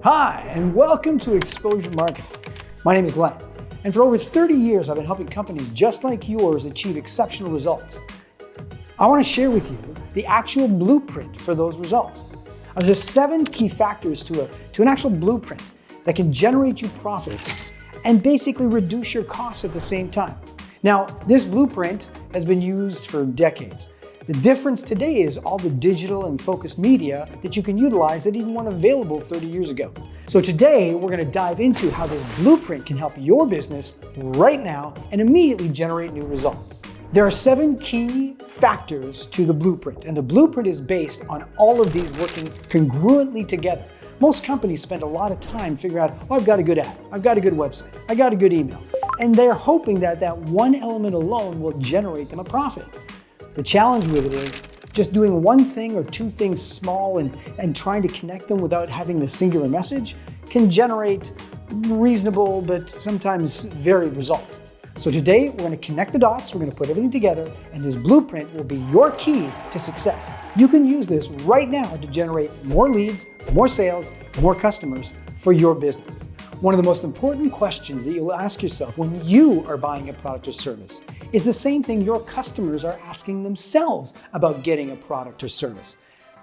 Hi, and welcome to Exposure Marketing. My name is Glenn, and for over 30 years, I've been helping companies just like yours achieve exceptional results. I want to share with you the actual blueprint for those results. There's 7 key factors to an actual blueprint that can generate you profits and basically reduce your costs at the same time. Now, this blueprint has been used for decades. The difference today is all the digital and focused media that you can utilize that even weren't available 30 years ago. So today, we're going to dive into how this blueprint can help your business right now and immediately generate new results. There are 7 key factors to the blueprint, and the blueprint is based on all of these working congruently together. Most companies spend a lot of time figuring out, oh, I've got a good ad, I've got a good website, I got a good email, and they're hoping that that one element alone will generate them a profit. The challenge with it is just doing one thing or 2 things small and trying to connect them without having the singular message can generate reasonable but sometimes varied results. So today we're going to connect the dots, we're going to put everything together, and this blueprint will be your key to success. You can use this right now to generate more leads, more sales, more customers for your business. One of the most important questions that you'll ask yourself when you are buying a product or service is the same thing your customers are asking themselves about getting a product or service.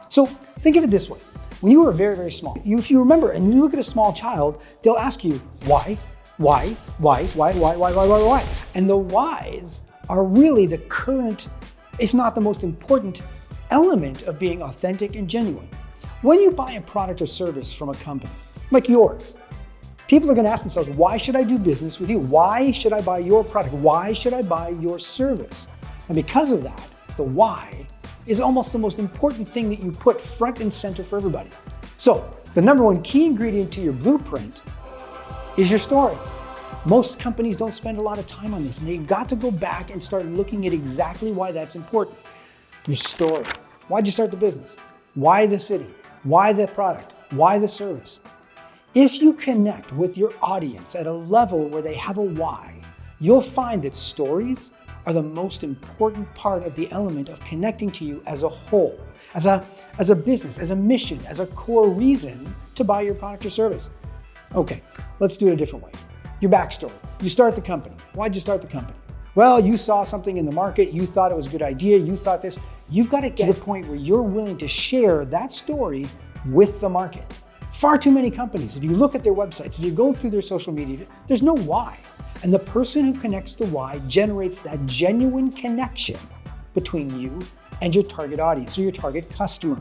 So think of it this way. When you were very, very small, if you remember and you look at a small child, they'll ask you, why? And the whys are really the current, if not the most important element of being authentic and genuine. When you buy a product or service from a company like yours, people are going to ask themselves, why should I do business with you? Why should I buy your product? Why should I buy your service? And because of that, the why is almost the most important thing that you put front and center for everybody. So the number 1 key ingredient to your blueprint is your story. Most companies don't spend a lot of time on this, and they've got to go back and start looking at exactly why that's important. Your story. Why'd you start the business? Why the city? Why the product? Why the service? If you connect with your audience at a level where they have a why, you'll find that stories are the most important part of the element of connecting to you as a whole, as a business, as a mission, as a core reason to buy your product or service. Okay, let's do it a different way. Your backstory. You start the company. Why'd you start the company? Well, you saw something in the market, you thought it was a good idea, you thought this. You've got to get to the point where you're willing to share that story with the market. Far too many companies, if you look at their websites, if you go through their social media, there's no why. And the person who connects to why generates that genuine connection between you and your target audience or your target customer.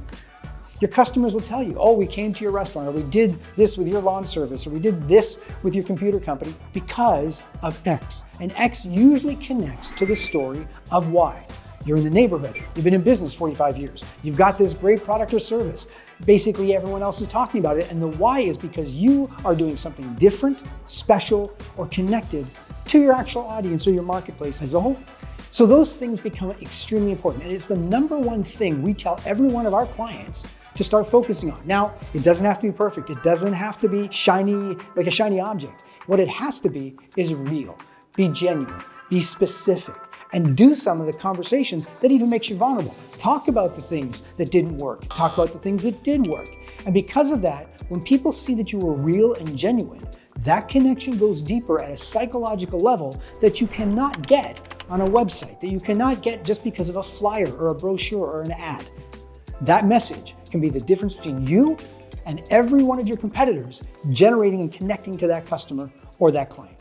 Your customers will tell you, oh, we came to your restaurant, or we did this with your lawn service, or we did this with your computer company because of X. And X usually connects to the story of why. You're in the neighborhood, you've been in business 45 years, you've got this great product or service. Basically, everyone else is talking about it, and the why is because you are doing something different, special, or connected to your actual audience or your marketplace as a whole. So those things become extremely important, and it's the number 1 thing we tell every one of our clients to start focusing on. Now, it doesn't have to be perfect. It doesn't have to be shiny, like a shiny object. What it has to be is real, be genuine, be specific, and do some of the conversation that even makes you vulnerable. Talk about the things that didn't work. Talk about the things that did work. And because of that, when people see that you were real and genuine, that connection goes deeper at a psychological level that you cannot get on a website, that you cannot get just because of a flyer or a brochure or an ad. That message can be the difference between you and every one of your competitors generating and connecting to that customer or that client.